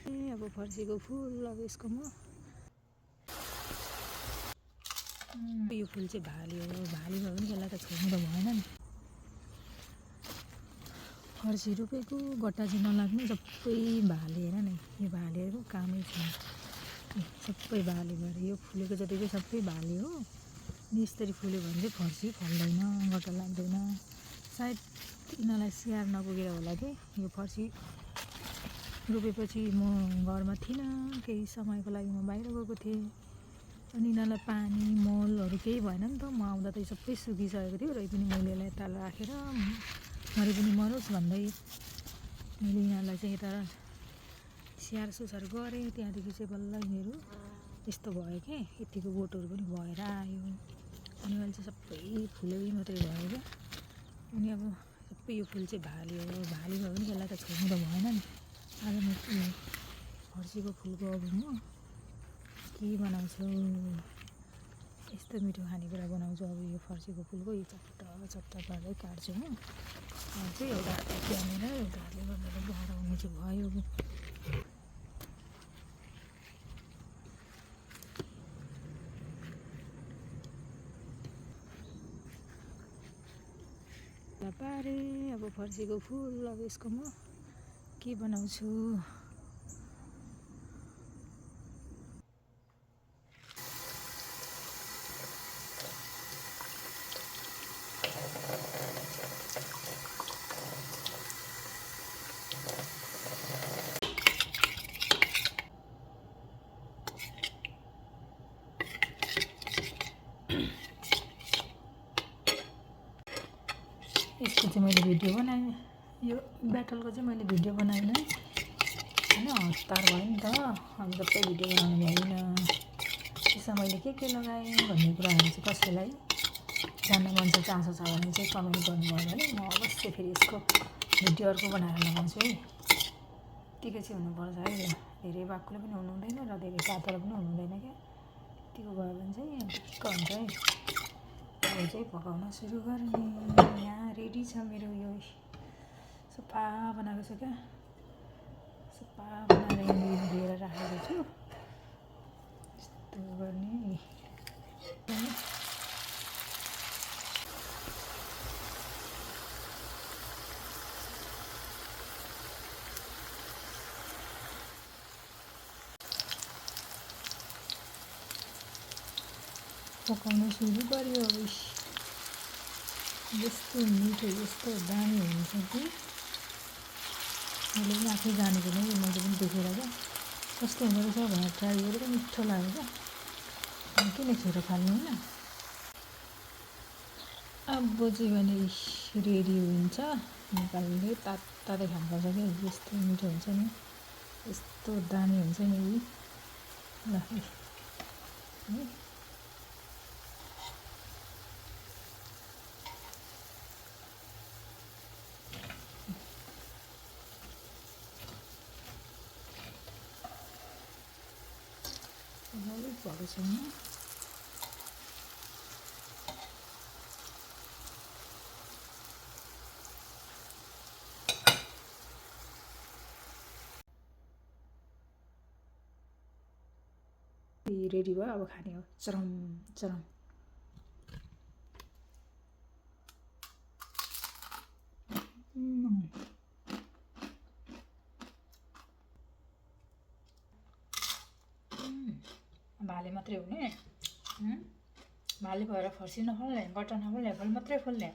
अब फर्सीको फुल अब यसको यो फुल चाहिँ भाली हो। भाली भयो भने यसलाई त छोड्नु त भएन नि। फर्सी रोपेको गट्टा चाहिँ नलाग्नु, सबै भाले हेर न। यो भालेहरूको कामै छैन, सबै भाले भएर यो फुलेको जतिकै सबै भाले हो। यसरी फुल्यो भने चाहिँ फर्सी फल्दैन, गट्टा लाग्दैन। सायद यिनीहरूलाई स्याहार नपुगेर होला कि यो फर्सी रोपेपछि म घरमा थिइनँ, केही समयको लागि म बाहिर गएको थिएँ। अनि यिनीहरूलाई पानी मलहरू केही भएन नि त। म आउँदा त सबै सुकिसकेको थियो। र पनि मैले यसलाई यता राखेर मरे पनि मरोस् भन्दै मैले यिनीहरूलाई चाहिँ यता स्याहार सुसार गरेँ। त्यहाँदेखि चाहिँ बल्ल यिनीहरू यस्तो भयो कि यतिको बोटहरू पनि भएर आयो। अनि अहिले चाहिँ सबै फुलै मात्रै भयो क्या। अनि अब सबै यो फुल चाहिँ भाली हो। भाली भयो भने यसलाई त छोड्नु त भएन नि। आज म फर्सीको फुलको अब म के बनाउँछु, यस्तो मिठो खानेकुरा बनाउँछु। अब यो फर्सीको फुलको यो चट्टा चट्टा पारेर काट्छु म। चाहिँ एउटा हातले क्यामेर एउटा हातले गर्दा त गाह्रो हुने चाहिँ भयो। पारे अब फर्सीको फुल अब यसको म के बनाउँछु। यसको चाहिँ मैले भिडियो बनाएँ। यो ब्याटलको चाहिँ मैले भिडियो बनाइनँ होइन, हतार भयो नि त। अनि सबै भिडियो बनाउनु भएन। त्यसमा मैले के लगाएँ भन्ने कुराहरू चाहिँ कसैलाई जान्न मन छ, चासो छ भने चाहिँ कमेन्ट गर्नुभयो भने म अवश्य फेरि यसको भिडियो अर्को बनाएर लगाउँछु है। यतिकै चाहिँ हुनुपर्छ है। ल धेरै बाक्लो पनि हुनु हुँदैन र धेरै पातलो पनि हुनु हुँदैन क्या। यतिको भयो भने चाहिँ ठिक्क हुन्छ है। अब चाहिँ पकाउन सुरु गर्ने। यहाँ रेडी छ मेरो यो सफा बनाएको छ क्या। सफा बनाएर यहाँ लिएर राखेको छु। यस्तो गर्ने पकाउन सुरु गर्यो। अब यस्तो मिठो यस्तो दामी हुन्छ कि मैले पनि आफै जानेको नै, मैले पनि देखेर क्या कस्तो हुँदो रहेछ भनेर ट्राई गरेर मिठो लाग्यो क्या। अनि किन छिटो फाल्नु होइन। अब चाहिँ भने रेडी हुन्छ, निकाल्दै तातै खानुपर्छ क्या। यस्तो मिठो हुन्छ नि, यस्तो दामी हुन्छ नि। ल है भएको छैन। रेडी भयो, अब खाने हो। चरम चरम भाले मात्रै हुने, भाले भएर फर्सी नफल्ने, गट्टा नफल्ने, फल मात्रै फल्ने।